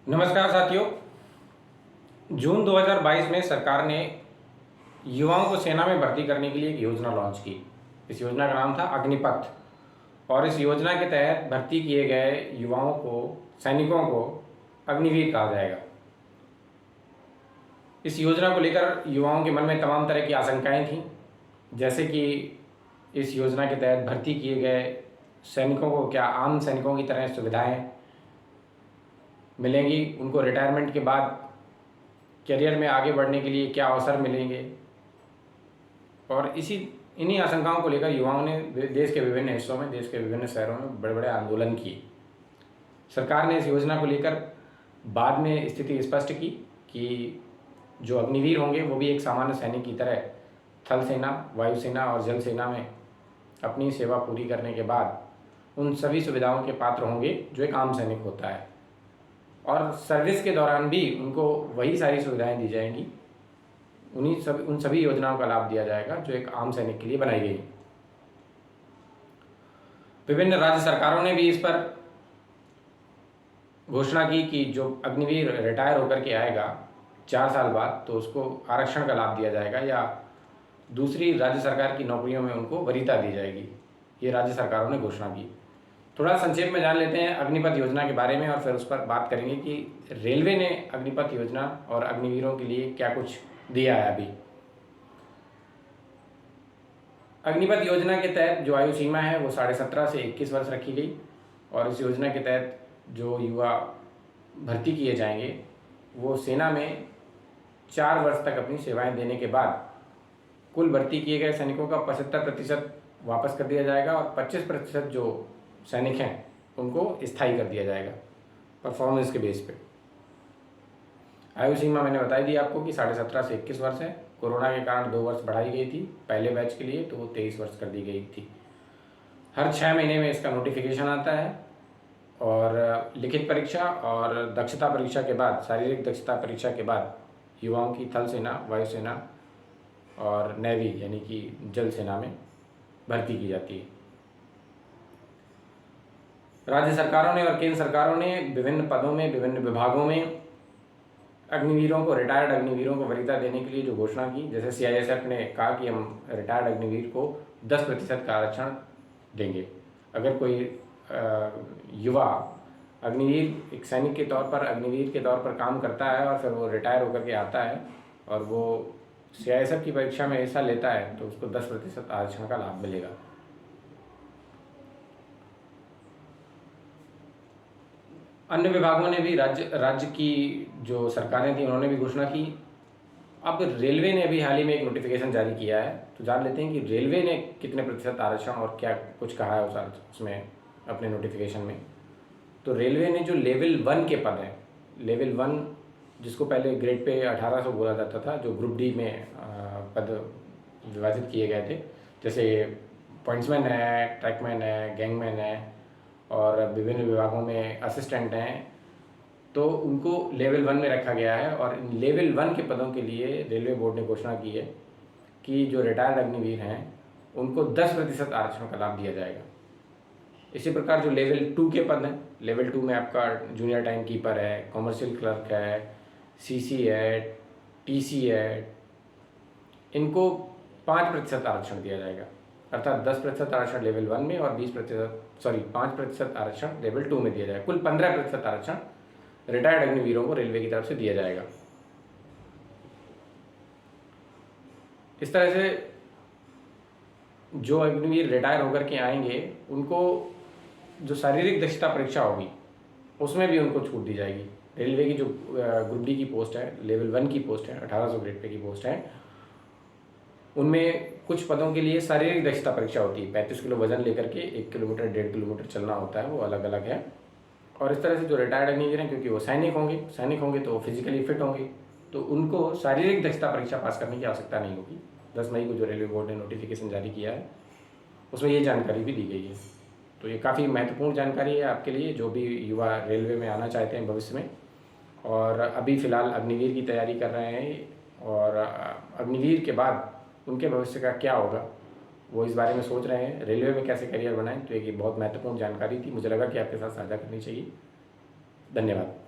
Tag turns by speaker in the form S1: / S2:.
S1: नमस्कार साथियों। जून 2022 में सरकार ने युवाओं को सेना में भर्ती करने के लिए एक योजना लॉन्च की। इस योजना का नाम था अग्निपथ और इस योजना के तहत भर्ती किए गए युवाओं को, सैनिकों को अग्निवीर कहा जाएगा। इस योजना को लेकर युवाओं के मन में तमाम तरह की आशंकाएं थीं, जैसे कि इस योजना के तहत भर्ती किए गए सैनिकों को क्या आम सैनिकों की तरह सुविधाएं मिलेंगी, उनको रिटायरमेंट के बाद करियर में आगे बढ़ने के लिए क्या अवसर मिलेंगे। और इन्हीं आशंकाओं को लेकर युवाओं ने देश के विभिन्न हिस्सों में, देश के विभिन्न शहरों में बड़े बड़े आंदोलन किए। सरकार ने इस योजना को लेकर बाद में स्थिति स्पष्ट की कि जो अग्निवीर होंगे वो भी एक सामान्य सैनिक की तरह थल सेना, वायुसेना और जल सेना में अपनी सेवा पूरी करने के बाद उन सभी सुविधाओं के पात्र होंगे जो एक आम सैनिक होता है, और सर्विस के दौरान भी उनको वही सारी सुविधाएं दी जाएंगी, उन सभी योजनाओं का लाभ दिया जाएगा जो एक आम सैनिक के लिए बनाई गई। विभिन्न राज्य सरकारों ने भी इस पर घोषणा की कि जो अग्निवीर रिटायर होकर के आएगा 4 साल बाद, तो उसको आरक्षण का लाभ दिया जाएगा या दूसरी राज्य सरकार की नौकरियों में उनको वरीयता दी जाएगी। ये राज्य सरकारों ने घोषणा की। थोड़ा संक्षेप में जान लेते हैं अग्निपथ योजना के बारे में और फिर उस पर बात करेंगे कि रेलवे ने अग्निपथ योजना और अग्निवीरों के लिए क्या कुछ दिया है अभी। अग्निपथ योजना के तहत जो आयु सीमा है वो 17.5 से 21 वर्ष रखी गई, और इस योजना के तहत जो युवा भर्ती किए जाएंगे वो सेना में 4 वर्ष तक अपनी सेवाएं देने के बाद कुल भर्ती किए गए सैनिकों का 75% वापस कर दिया जाएगा और 25% जो सैनिक हैं उनको स्थायी कर दिया जाएगा परफॉर्मेंस के बेस पे। आयु सीमा मैंने बताई दी आपको कि 17.5 से 21 वर्ष है। कोरोना के कारण 2 वर्ष बढ़ाई गई थी पहले बैच के लिए, तो वो 23 वर्ष कर दी गई थी। हर 6 महीने में इसका नोटिफिकेशन आता है, और लिखित परीक्षा और दक्षता परीक्षा के बाद, शारीरिक दक्षता परीक्षा के बाद युवाओं की थल सेना, वायुसेना और नेवी यानी कि जल सेना में भर्ती की जाती है। राज्य सरकारों ने और केंद्र सरकारों ने विभिन्न पदों में, विभिन्न विभागों में अग्निवीरों को, रिटायर्ड अग्निवीरों को वरीयता देने के लिए जो घोषणा की, जैसे CISF ने कहा कि हम रिटायर्ड अग्निवीर को 10% का आरक्षण देंगे। अगर कोई युवा अग्निवीर, एक सैनिक के तौर पर, अग्निवीर के तौर पर काम करता है और फिर वो रिटायर होकर के आता है और वो CISF की परीक्षा में हिस्सा लेता है, तो उसको 10% आरक्षण का लाभ मिलेगा। अन्य विभागों ने भी, राज्य की जो सरकारें थी उन्होंने भी घोषणा की। अब रेलवे ने भी हाल ही में एक नोटिफिकेशन जारी किया है, तो जान लेते हैं कि रेलवे ने कितने प्रतिशत आरक्षण और क्या कुछ कहा है उसमें अपने नोटिफिकेशन में। तो रेलवे ने जो लेवल 1 के पद हैं, लेवल 1 जिसको पहले ग्रेड पे 1800 बोला जाता था, जो ग्रुप डी में पद विभाजित किए गए थे, जैसे पॉइंट्समैन है, ट्रैकमैन है, गैंगमैन है और विभिन्न विभागों में असिस्टेंट हैं, तो उनको लेवल 1 में रखा गया है। और लेवल 1 के पदों के लिए रेलवे बोर्ड ने घोषणा की है कि जो रिटायर्ड अग्निवीर हैं उनको 10% आरक्षण का लाभ दिया जाएगा। इसी प्रकार जो लेवल 2 के पद हैं, लेवल 2 में आपका जूनियर टाइम कीपर है, कॉमर्शियल क्लर्क है, CC है, TC है, इनको 5% आरक्षण दिया जाएगा। अर्थात 10% आरक्षण लेवल 1 में और 5% आरक्षण लेवल 2 में दिया जाएगा। कुल 15% आरक्षण रिटायर्ड अग्निवीरों को रेलवे की तरफ से दिया जाएगा। इस तरह से जो अग्निवीर रिटायर होकर के आएंगे उनको जो शारीरिक दक्षता परीक्षा होगी उसमें भी उनको छूट दी जाएगी। रेलवे की जो ग्रुप डी की पोस्ट है, लेवल 1 की पोस्ट है, 1800 ग्रेड पे की पोस्ट है, उनमें कुछ पदों के लिए शारीरिक दक्षता परीक्षा होती है। 35 किलो वजन लेकर के 1 किलोमीटर 1.5 किलोमीटर चलना होता है, वो अलग अलग है। और इस तरह से जो रिटायर्ड अग्निवीर हैं, क्योंकि वो सैनिक होंगे तो फिजिकली फिट होंगे, तो उनको शारीरिक दक्षता परीक्षा पास करने की आवश्यकता नहीं होगी। 10 मई को जो रेलवे बोर्ड ने नोटिफिकेशन जारी किया है उसमें ये जानकारी भी दी गई है। तो ये काफ़ी महत्वपूर्ण जानकारी है आपके लिए, जो भी युवा रेलवे में आना चाहते हैं भविष्य में और अभी फ़िलहाल अग्निवीर की तैयारी कर रहे हैं, और अग्निवीर के बाद उनके भविष्य का क्या होगा वो इस बारे में सोच रहे हैं, रेलवे में कैसे करियर बनाएं। तो एक बहुत महत्वपूर्ण जानकारी थी, मुझे लगा कि आपके साथ साझा करनी चाहिए। धन्यवाद।